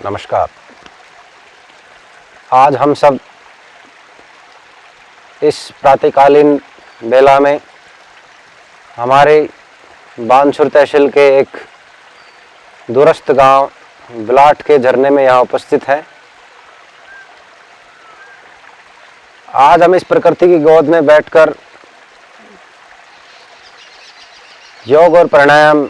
नमस्कार। आज हम सब इस प्रातःकालीन बेला में हमारे बानसूर तहसील के एक दूरस्थ गांव बिलाट के झरने में यहाँ उपस्थित हैं। आज हम इस प्रकृति की गोद में बैठकर योग और प्राणायाम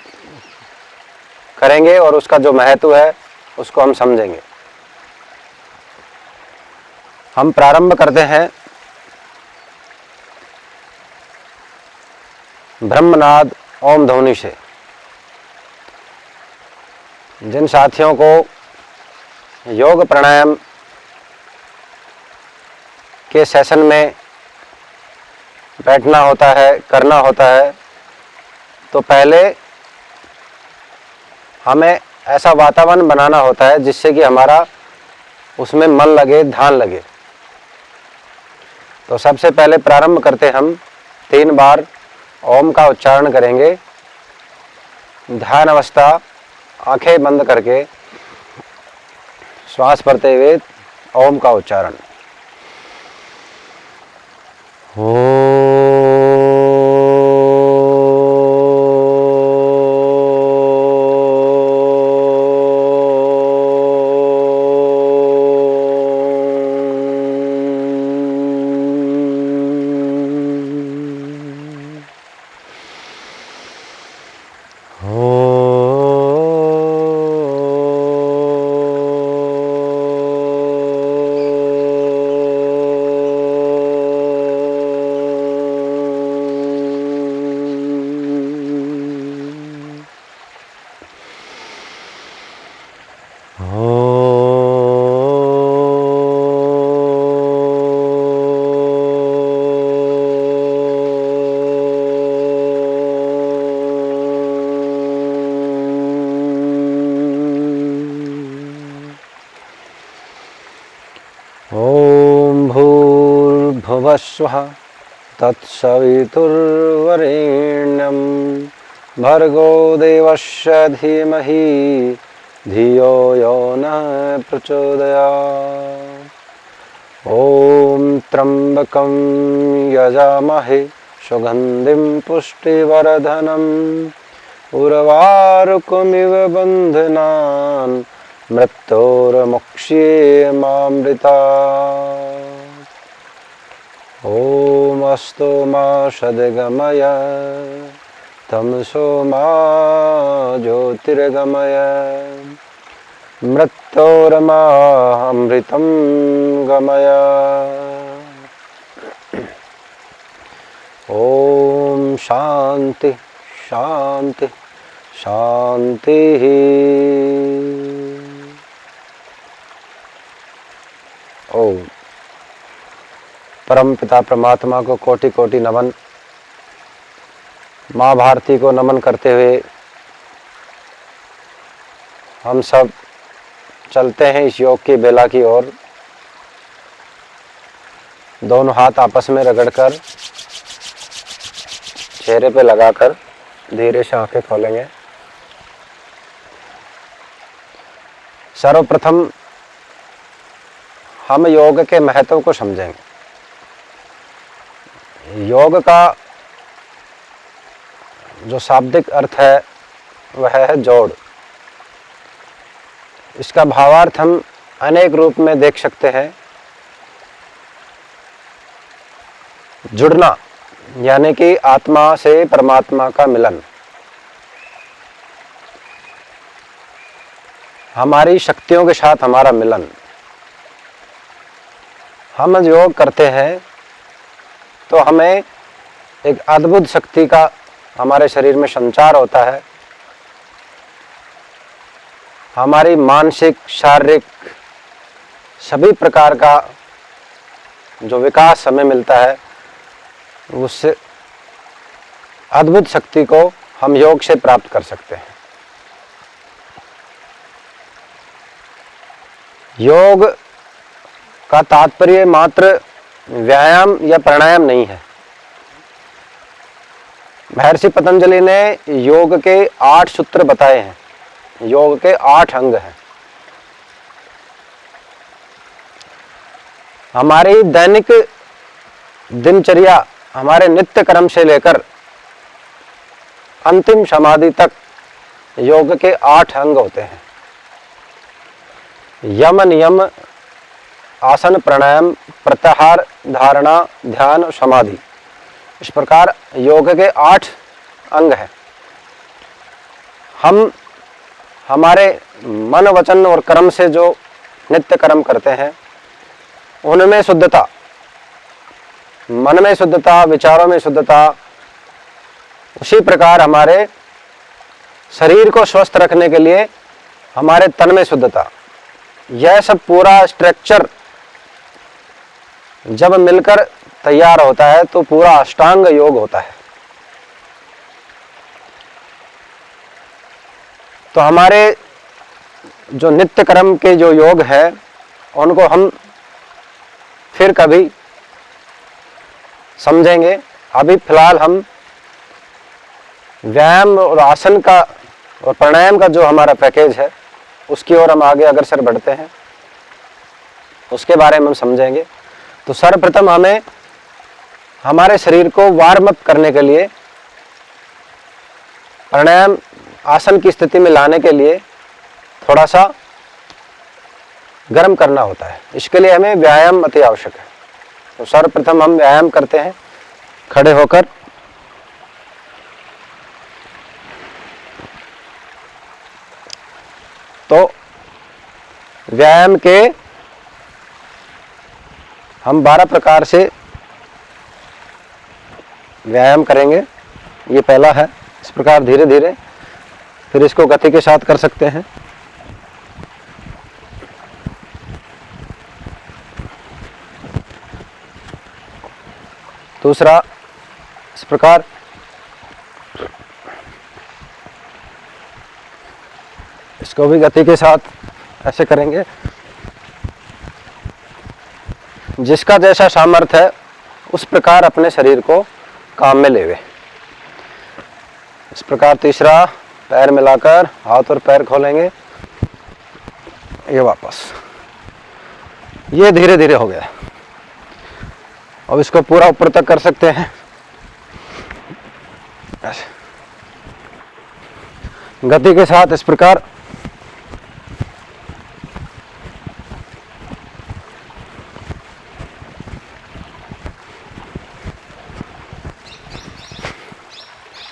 करेंगे और उसका जो महत्व है उसको हम समझेंगे। हम प्रारंभ करते हैं ब्रह्मनाद ओम ध्वनि से। जिन साथियों को योग प्राणायाम के सेशन में बैठना होता है, करना होता है, तो पहले हमें ऐसा वातावरण बनाना होता है जिससे कि हमारा उसमें मन लगे, ध्यान लगे। तो सबसे पहले प्रारंभ करते हम 3 बार ओम का उच्चारण करेंगे। ध्यान अवस्था, आंखें बंद करके श्वास भरते हुए ओम का उच्चारण। भूर्भुवस्सुः तत्सवितुर्वरेण्यं भर्गो देवस्य धीमहि धियो यो नः प्रचोदयात्। ॐ त्र्यम्बकं यजामहे सुगन्धिं पुष्टिवर्धनम् उर्वारुकमिव बन्धनान् मृत्योर्मुक्ष्येमामृतात्। ॐ अस्तु मा सद्गमय तमसो मा ज्योतिर्गमय मृत्योर्मामृतं गमय। ॐ शान्ति शान्ति शान्तिः। ओम परम पिता परमात्मा को कोटि कोटि नमन। माँ भारती को नमन करते हुए हम सब चलते हैं इस योग की बेला की ओर। दोनों हाथ आपस में रगड़कर चेहरे पे लगाकर धीरे से आंखें खोलेंगे। सर्वप्रथम हम योग के महत्व को समझेंगे। योग का जो शाब्दिक अर्थ है वह है जोड़। इसका भावार्थ हम अनेक रूप में देख सकते हैं। जुड़ना यानी कि आत्मा से परमात्मा का मिलन। हमारी शक्तियों के साथ हमारा मिलन। हम योग करते हैं तो हमें एक अद्भुत शक्ति का हमारे शरीर में संचार होता है। हमारी मानसिक, शारीरिक सभी प्रकार का जो विकास हमें मिलता है, उससे अद्भुत शक्ति को हम योग से प्राप्त कर सकते हैं। योग का तात्पर्य मात्र व्यायाम या प्राणायाम नहीं है। महर्षि पतंजलि ने योग के 8 सूत्र बताए हैं, योग के 8 अंग हैं। हमारी दैनिक दिनचर्या, हमारे नित्य कर्म से लेकर अंतिम समाधि तक योग के 8 अंग होते हैं। यम, नियम, आसन, प्राणायाम, प्रत्याहार, धारणा, ध्यान और समाधि, इस प्रकार योग के 8 अंग हैं। हम हमारे मन, वचन और कर्म से जो नित्य कर्म करते हैं उनमें शुद्धता, मन में शुद्धता, विचारों में शुद्धता, उसी प्रकार हमारे शरीर को स्वस्थ रखने के लिए हमारे तन में शुद्धता, यह सब पूरा स्ट्रक्चर जब मिलकर तैयार होता है तो पूरा अष्टांग योग होता है। तो हमारे जो नित्य कर्म के जो योग है उनको हम फिर कभी समझेंगे। अभी फिलहाल हम व्यायाम और आसन का और प्राणायाम का जो हमारा पैकेज है उसकी ओर हम आगे अग्रसर बढ़ते हैं, उसके बारे में हम समझेंगे। तो सर्वप्रथम हमें हमारे शरीर को वार्म अप करने के लिए, प्राणायाम आसन की स्थिति में लाने के लिए थोड़ा सा गर्म करना होता है। इसके लिए हमें व्यायाम अति आवश्यक है। तो सर्वप्रथम हम व्यायाम करते हैं खड़े होकर। तो व्यायाम के हम 12 प्रकार से व्यायाम करेंगे। ये पहला है। इस प्रकार धीरे धीरे, फिर इसको गति के साथ कर सकते हैं। दूसरा इस प्रकार, इसको भी गति के साथ ऐसे करेंगे। जिसका जैसा सामर्थ्य है उस प्रकार अपने शरीर को काम में लेवे। इस प्रकार तीसरा, पैर मिलाकर हाथ और पैर खोलेंगे, ये वापस, ये धीरे धीरे हो गया। अब इसको पूरा ऊपर तक कर सकते हैं ऐसे गति के साथ। इस प्रकार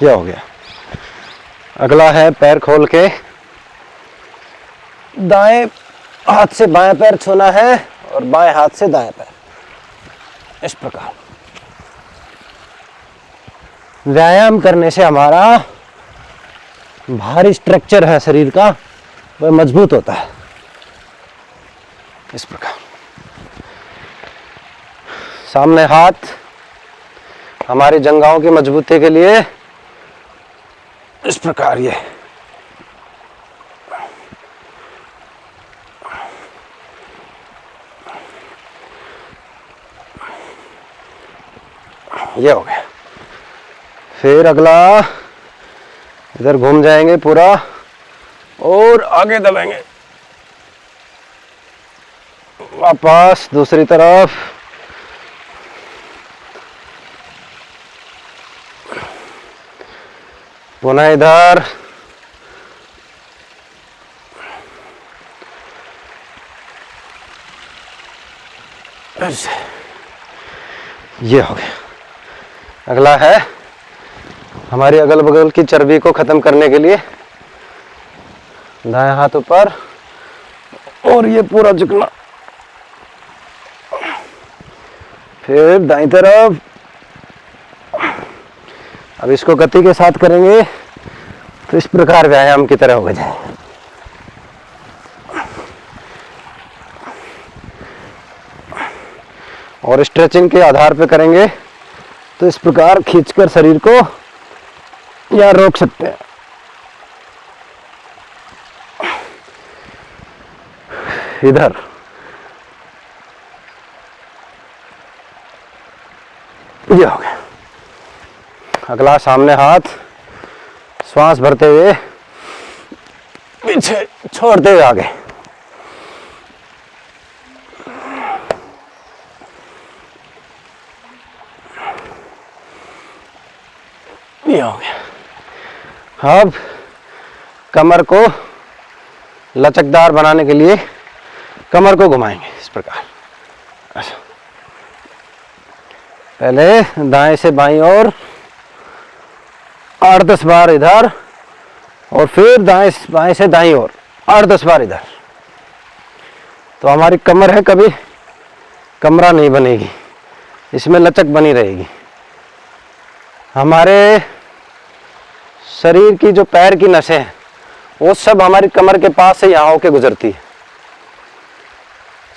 यह हो गया। अगला है पैर खोल के दाएं हाथ से बाएं पैर छूना है और बाएं हाथ से दाएं पैर, इस प्रकार। व्यायाम करने से हमारा भारी स्ट्रक्चर है शरीर का, वह मजबूत होता है। इस प्रकार सामने हाथ हमारी जंघाओं की मजबूती के लिए, इस प्रकार ये हो गया। फिर अगला इधर घूम जाएंगे पूरा और आगे दबाएंगे, वापस दूसरी तरफ, पुनः इधर, ये हो गया। अगला है हमारी अगल बगल की चर्बी को खत्म करने के लिए दाएं हाथ ऊपर और ये पूरा झुकना, फिर दाईं तरफ। अब इसको गति के साथ करेंगे तो इस प्रकार व्यायाम की तरह हो जाए। और स्ट्रेचिंग के आधार पे करेंगे तो इस प्रकार खींचकर शरीर को या रोक सकते हैं। इधर ये हो गया। अगला सामने हाथ, श्वास भरते हुए पीछे छोड़ते हुए आगे। ये हो गया। अब कमर को लचकदार बनाने के लिए कमर को घुमाएंगे इस प्रकार। अच्छा, पहले दाएं से बाईं ओर 8-10 बार इधर, और फिर बाएं से दाईं ओर 8-10 बार इधर। तो हमारी कमर है, कभी कमरा नहीं बनेगी, इसमें लचक बनी रहेगी। हमारे शरीर की जो पैर की नसें हैं वो सब हमारी कमर के पास से यहाँ होके गुजरती है।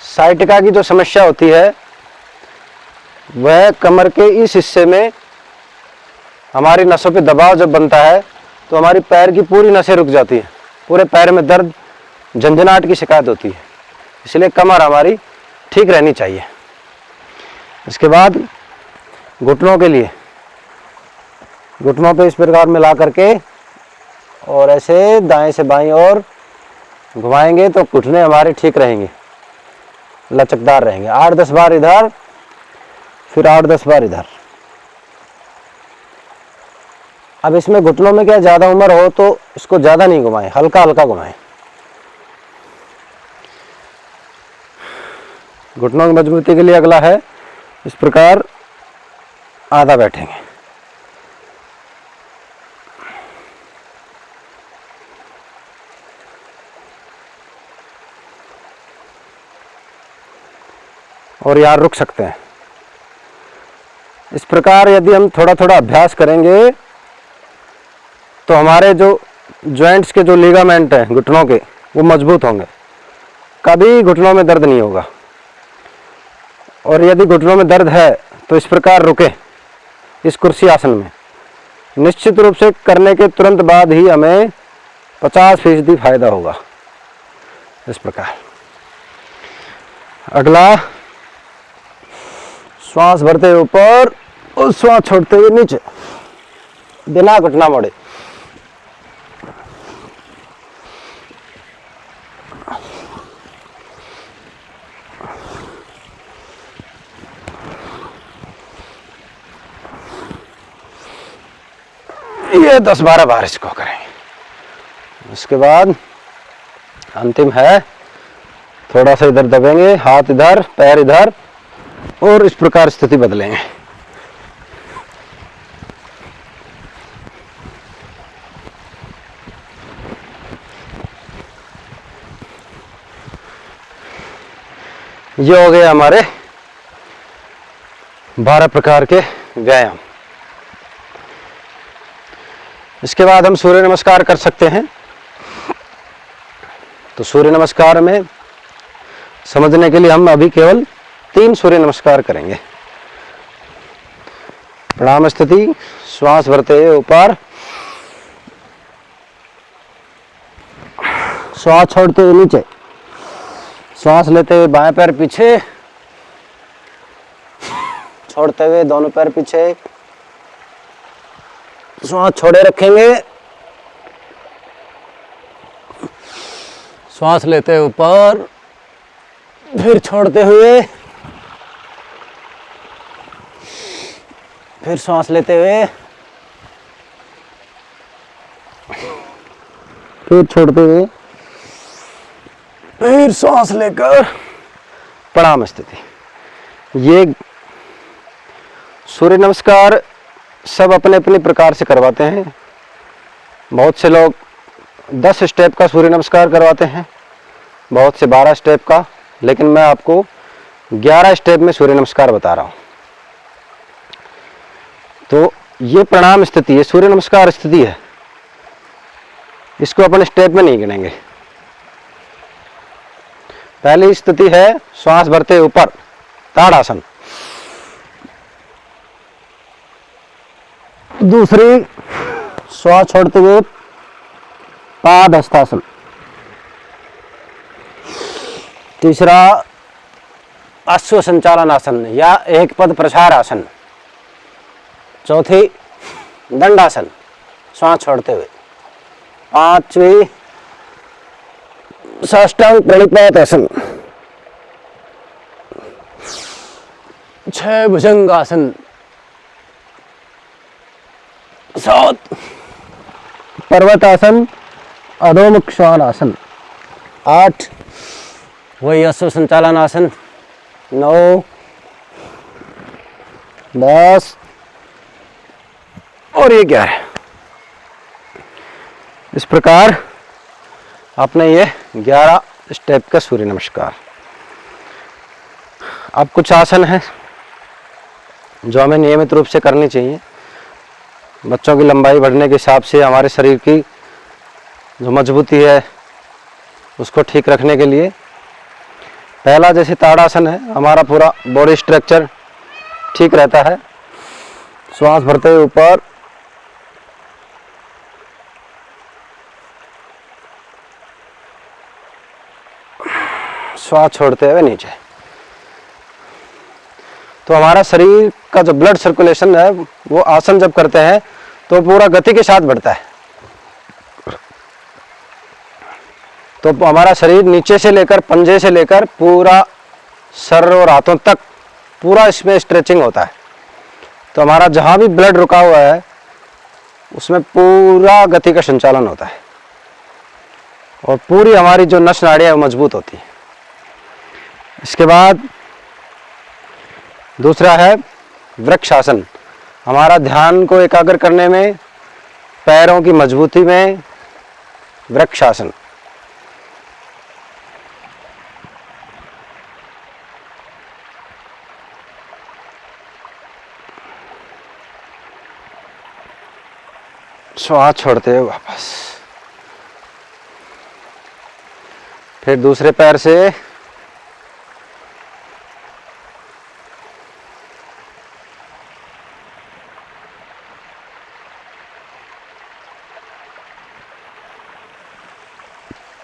साइटिका की जो समस्या होती है वह कमर के इस हिस्से में हमारी नसों पे दबाव जब बनता है तो हमारी पैर की पूरी नसें रुक जाती है, पूरे पैर में दर्द, झंझनाहट की शिकायत होती है। इसलिए कमर हमारी ठीक रहनी चाहिए। इसके बाद घुटनों के लिए, घुटनों पे इस प्रकार मिला करके और ऐसे दाएं से बाईं ओर घुमाएंगे तो घुटने हमारे ठीक रहेंगे, लचकदार रहेंगे। 8-10 बार इधर, फिर 8-10 बार इधर। अब इसमें घुटनों में क्या ज़्यादा उम्र हो तो इसको ज़्यादा नहीं घुमाएं, हल्का हल्का घुमाएं। घुटनों की मजबूती के लिए अगला है इस प्रकार आधा बैठेंगे। और यार रुक सकते हैं। इस प्रकार यदि हम थोड़ा थोड़ा अभ्यास करेंगे तो हमारे जो जॉइंट्स के जो लिगामेंट हैं घुटनों के वो मजबूत होंगे, कभी घुटनों में दर्द नहीं होगा। और यदि घुटनों में दर्द है तो इस प्रकार रुके इस कुर्सी आसन में। निश्चित रूप से करने के तुरंत बाद ही हमें 50% फायदा होगा। इस प्रकार अगला श्वास भरते हुए ऊपर और श्वास छोड़ते हुए नीचे, बिना घुटना मोड़े। ये 10-12 बार इसको करेंगे। इसके बाद अंतिम है, थोड़ा सा इधर दबेंगे, हाथ इधर, पैर इधर, और इस प्रकार स्थिति बदलेंगे। ये हो गए हमारे 12 प्रकार के व्यायाम। इसके बाद हम सूर्य नमस्कार कर सकते हैं। तो सूर्य नमस्कार में समझने के लिए हम अभी केवल 3 सूर्य नमस्कार करेंगे। प्रणाम स्थिति, श्वास भरते हुए ऊपर, श्वास छोड़ते हुए नीचे, श्वास लेते हुए बाएं पैर पीछे, छोड़ते हुए दोनों पैर पीछे, श्वास छोड़े रखेंगे, श्वास लेते हुए ऊपर, फिर छोड़ते हुए, फिर श्वास लेते हुए, फिर छोड़ते हुए, फिर श्वास लेकर प्रणाम स्थिति। ये सूर्य नमस्कार सब अपने अपने प्रकार से करवाते हैं। बहुत से लोग 10 स्टेप का सूर्य नमस्कार करवाते हैं, बहुत से 12 स्टेप का, लेकिन मैं आपको 11 स्टेप में सूर्य नमस्कार बता रहा हूं। तो ये प्रणाम स्थिति, ये सूर्य नमस्कार स्थिति है, इसको अपन स्टेप में नहीं गिनेंगे। पहली स्थिति है श्वास भरते ऊपर, ताड़ासन। दूसरी श्वास छोड़ते हुए पाद हस्तासन। तीसरा अश्व संचालन आसन या एक पद प्रसार आसन। चौथी दंडासन, श्वास छोड़ते हुए। 5वीं साष्टांग प्रणिपातासन। 6 भुजंगासन। 7 पर्वतासन, अधोमुख श्वानासन। 8 वही अश्व संचालन आसन। 9 10 और ये क्या है। इस प्रकार आपने ये 11 स्टेप का सूर्य नमस्कार। अब कुछ आसन हैं जो हमें नियमित रूप से करनी चाहिए। बच्चों की लंबाई बढ़ने के हिसाब से हमारे शरीर की जो मजबूती है उसको ठीक रखने के लिए पहला जैसे ताड़ासन है, हमारा पूरा बॉडी स्ट्रक्चर ठीक रहता है। श्वास भरते हुए ऊपर, श्वास छोड़ते हुए नीचे। तो हमारा शरीर का जो ब्लड सर्कुलेशन है वो आसन जब करते हैं तो पूरा गति के साथ बढ़ता है। तो हमारा शरीर नीचे से लेकर पंजे से लेकर पूरा सर और हाथों तक पूरा इसमें स्ट्रेचिंग होता है। तो हमारा जहाँ भी ब्लड रुका हुआ है उसमें पूरा गति का संचालन होता है और पूरी हमारी जो नस नाड़ियाँ मजबूत होती है। इसके बाद दूसरा है वृक्षासन। हमारा ध्यान को एकाग्र करने में, पैरों की मजबूती में वृक्षासन। श्वास छोड़ते हुए वापस, फिर दूसरे पैर से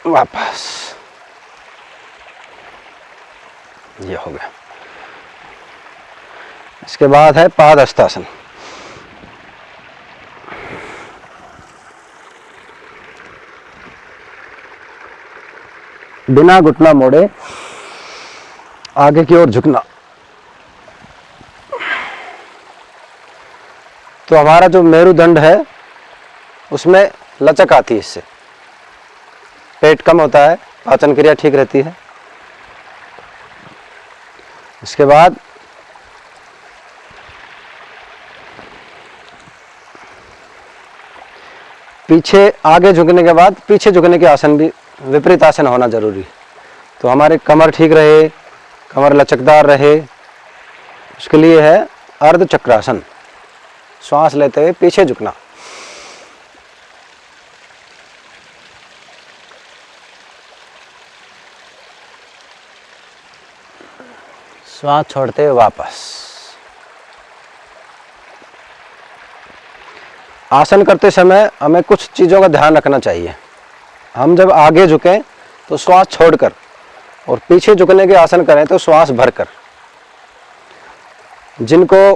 वापस, ये हो गया। इसके बाद है पादहस्तासन। बिना घुटना मोड़े आगे की ओर झुकना। तो हमारा जो मेरुदंड है उसमें लचक आती है, इससे पेट कम होता है, पाचन क्रिया ठीक रहती है। इसके बाद पीछे आगे झुकने के बाद पीछे झुकने के आसन भी, विपरीत आसन होना जरूरी है। तो हमारे कमर ठीक रहे, कमर लचकदार रहे, उसके लिए है अर्ध चक्रासन। श्वास लेते हुए पीछे झुकना, श्वास छोड़ते हुए वापस। आसन करते समय हमें कुछ चीज़ों का ध्यान रखना चाहिए। हम जब आगे झुकें तो श्वास छोड़कर, और पीछे झुकने के आसन करें तो श्वास भरकर। जिनको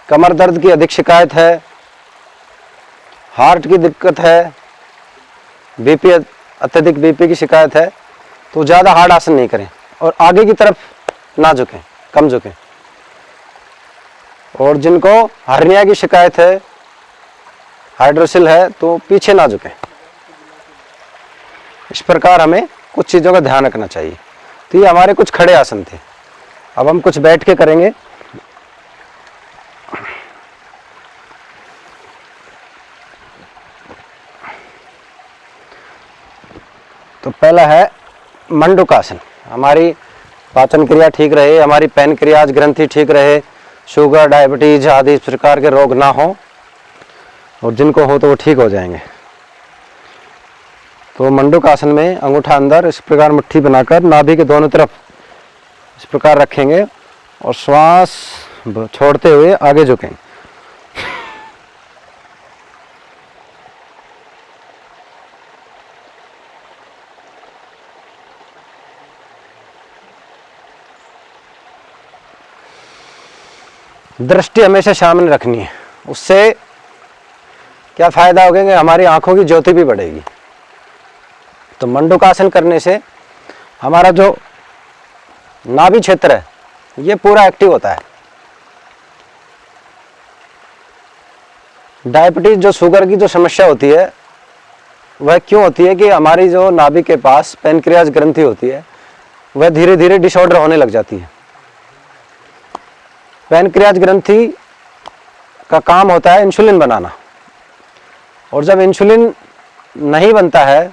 कमर दर्द की अधिक शिकायत है, हार्ट की दिक्कत है, बीपी, अत्यधिक बीपी की शिकायत है, तो ज़्यादा हार्ड आसन नहीं करें और आगे की तरफ ना झुकें, कम झुकें। और जिनको हर्निया की शिकायत है, हाइड्रोसिल है, तो पीछे ना झुकें। इस प्रकार हमें कुछ चीज़ों का ध्यान रखना चाहिए। तो ये हमारे कुछ खड़े आसन थे। अब हम कुछ बैठ के करेंगे। तो पहला है मंडूकासन। हमारी पाचन क्रिया ठीक रहे, हमारी पैनक्रियाज ग्रंथि ठीक रहे, शुगर, डायबिटीज आदि इस प्रकार के रोग ना हो, और जिनको हो तो वो ठीक हो जाएंगे। तो मंडूकासन में अंगूठा अंदर इस प्रकार मुट्ठी बनाकर नाभि के दोनों तरफ इस प्रकार रखेंगे और श्वास छोड़ते हुए आगे झुकेंगे। दृष्टि हमेशा सामने रखनी है, उससे क्या फायदा होगा कि हमारी आंखों की ज्योति भी बढ़ेगी। तो मंडूकासन करने से हमारा जो नाभि क्षेत्र है ये पूरा एक्टिव होता है। डायबिटीज जो शुगर की जो समस्या होती है वह क्यों होती है कि हमारी जो नाभि के पास पैनक्रियाज ग्रंथि होती है वह धीरे धीरे डिसऑर्डर होने लग जाती है। पैनक्रियाज ग्रंथि का काम होता है इंसुलिन बनाना, और जब इंसुलिन नहीं बनता है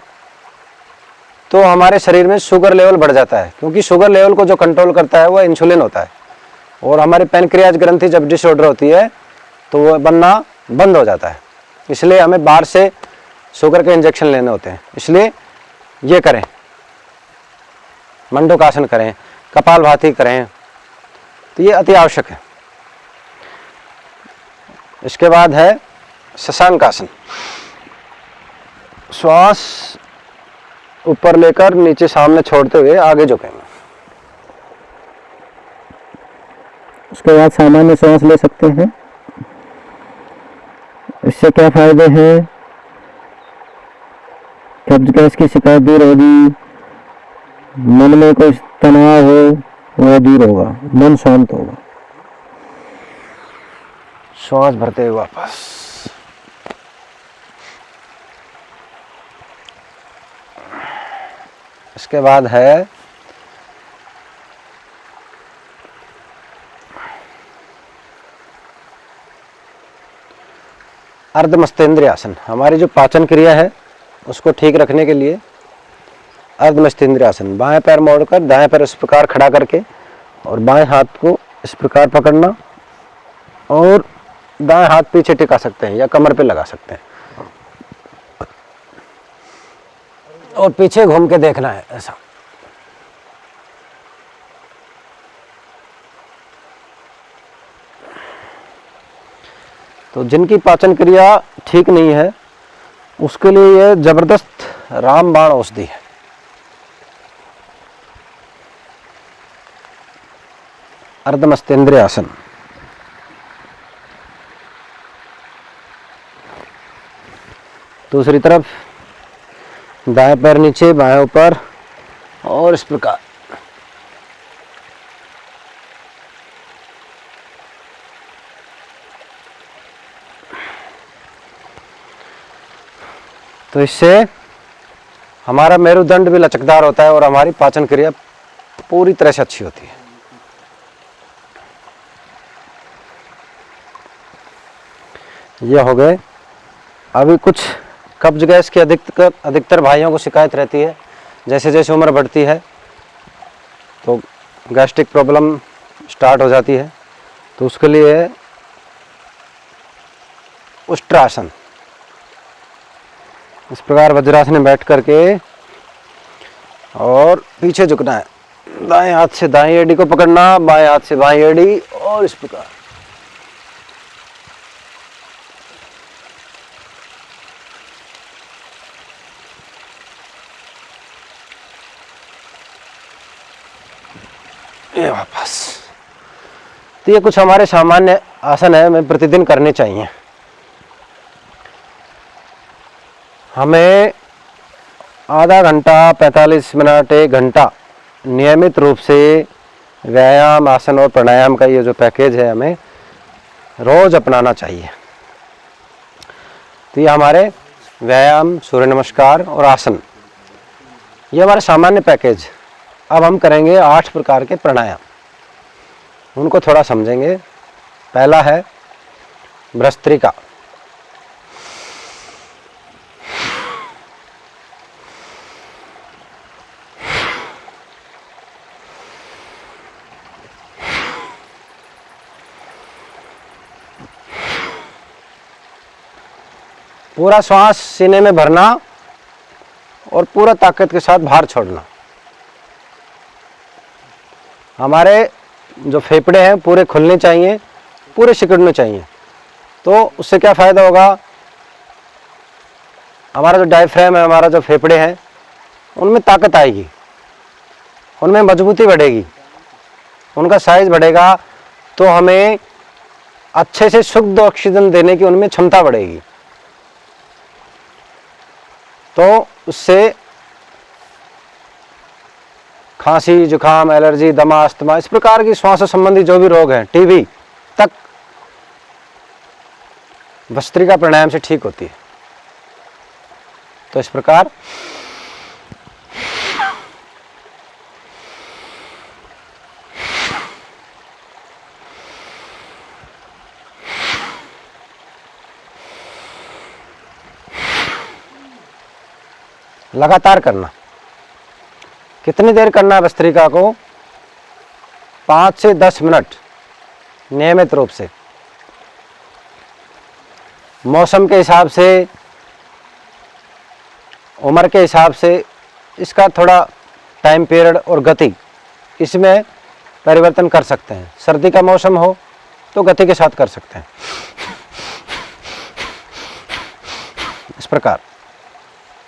तो हमारे शरीर में शुगर लेवल बढ़ जाता है, क्योंकि शुगर लेवल को जो कंट्रोल करता है वह इंसुलिन होता है। और हमारी पैनक्रियाज ग्रंथि जब डिसऑर्डर होती है तो वह बनना बंद हो जाता है। इसलिए हमें बाहर से शुगर के इंजेक्शन लेने होते हैं। इसलिए ये करें, मंडूकासन करें, कपालभाति करें, तो ये अति आवश्यक है। इसके बाद है शशांकासन। श्वास ऊपर लेकर नीचे सामने छोड़ते हुए आगे झुकेंगे। उसके बाद सामान्य सांस ले सकते हैं। इससे क्या फायदे हैं? कब्ज गैस की शिकायत दूर होगी, मन में कोई तनाव हो वो दूर होगा, मन शांत होगा। श्वास भरते हुए वापस। इसके बाद है अर्धमस्तेंद्रिय आसन। हमारी जो पाचन क्रिया है उसको ठीक रखने के लिए अर्धमस्तेंद्रिय आसन। बाएं पैर मोड़कर दाएं पैर इस प्रकार खड़ा करके और बाएं हाथ को इस प्रकार पकड़ना, और दाएं हाथ पीछे टिका सकते हैं या कमर पे लगा सकते हैं, और पीछे घूम के देखना है ऐसा। तो जिनकी पाचन क्रिया ठीक नहीं है उसके लिए यह जबरदस्त रामबाण औषधि है। अर्धमस्तेंद्रिय आसन। दूसरी तरफ दाएं पैर नीचे बाएं ऊपर और इस प्रकार। तो इससे हमारा मेरुदंड भी लचकदार होता है और हमारी पाचन क्रिया पूरी तरह से अच्छी होती है। ये हो गए। अभी कुछ कब्ज गैस की अधिकतर भाइयों को शिकायत रहती है। जैसे जैसे उम्र बढ़ती है तो गैस्ट्रिक प्रॉब्लम स्टार्ट हो जाती है। तो उसके लिए उष्ट्रासन, इस प्रकार वज्रासन में बैठ करके और पीछे झुकना है। दाएं हाथ से दाएं एड़ी को पकड़ना, बाएं हाथ से बाएं एड़ी, और इस प्रकार। ये वापस। तो ये कुछ हमारे सामान्य आसन है, हमें प्रतिदिन करने चाहिए। हमें आधा घंटा, 45 मिनट, 1 घंटा नियमित रूप से व्यायाम, आसन और प्राणायाम का ये जो पैकेज है हमें रोज अपनाना चाहिए। तो ये हमारे व्यायाम, सूर्य नमस्कार और आसन, ये हमारे सामान्य पैकेज। अब हम करेंगे 8 प्रकार के प्राणायाम, उनको थोड़ा समझेंगे। पहला है भ्रस्त्रिका। पूरा श्वास सीने में भरना और पूरा ताकत के साथ बाहर छोड़ना। हमारे जो फेफड़े हैं पूरे खुलने चाहिए, पूरे सिकुड़ने चाहिए। तो उससे क्या फ़ायदा होगा? हमारा जो डायफ्राम है, हमारा जो फेफड़े हैं, उनमें ताकत आएगी, उनमें मजबूती बढ़ेगी, उनका साइज बढ़ेगा, तो हमें अच्छे से शुद्ध ऑक्सीजन देने की उनमें क्षमता बढ़ेगी। तो उससे खांसी, जुकाम, एलर्जी, दमा, अस्थमा, इस प्रकार की श्वास संबंधी जो भी रोग हैं, टीबी तक भस्त्रिका प्राणायाम से ठीक होती है। तो इस प्रकार लगातार करना। कितनी देर करना है भस्त्रिका को? 5 से 10 मिनट नियमित रूप से। मौसम के हिसाब से, उम्र के हिसाब से इसका थोड़ा टाइम पीरियड और गति इसमें परिवर्तन कर सकते हैं। सर्दी का मौसम हो तो गति के साथ कर सकते हैं, इस प्रकार।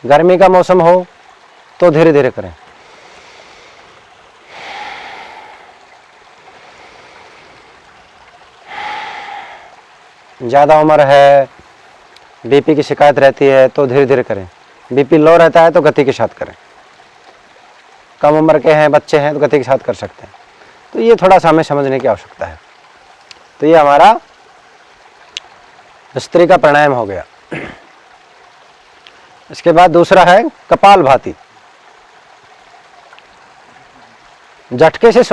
गर्मी का मौसम हो तो धीरे धीरे करें। ज़्यादा उम्र है, बीपी की शिकायत रहती है तो धीरे धीरे करें। बीपी लो रहता है तो गति के साथ करें। कम उम्र के हैं, बच्चे हैं, तो गति के साथ कर सकते हैं। तो ये थोड़ा सा हमें समझने की आवश्यकता है। तो ये हमारा भस्त्रिका प्राणायाम हो गया। इसके बाद दूसरा है कपालभाति। झटके से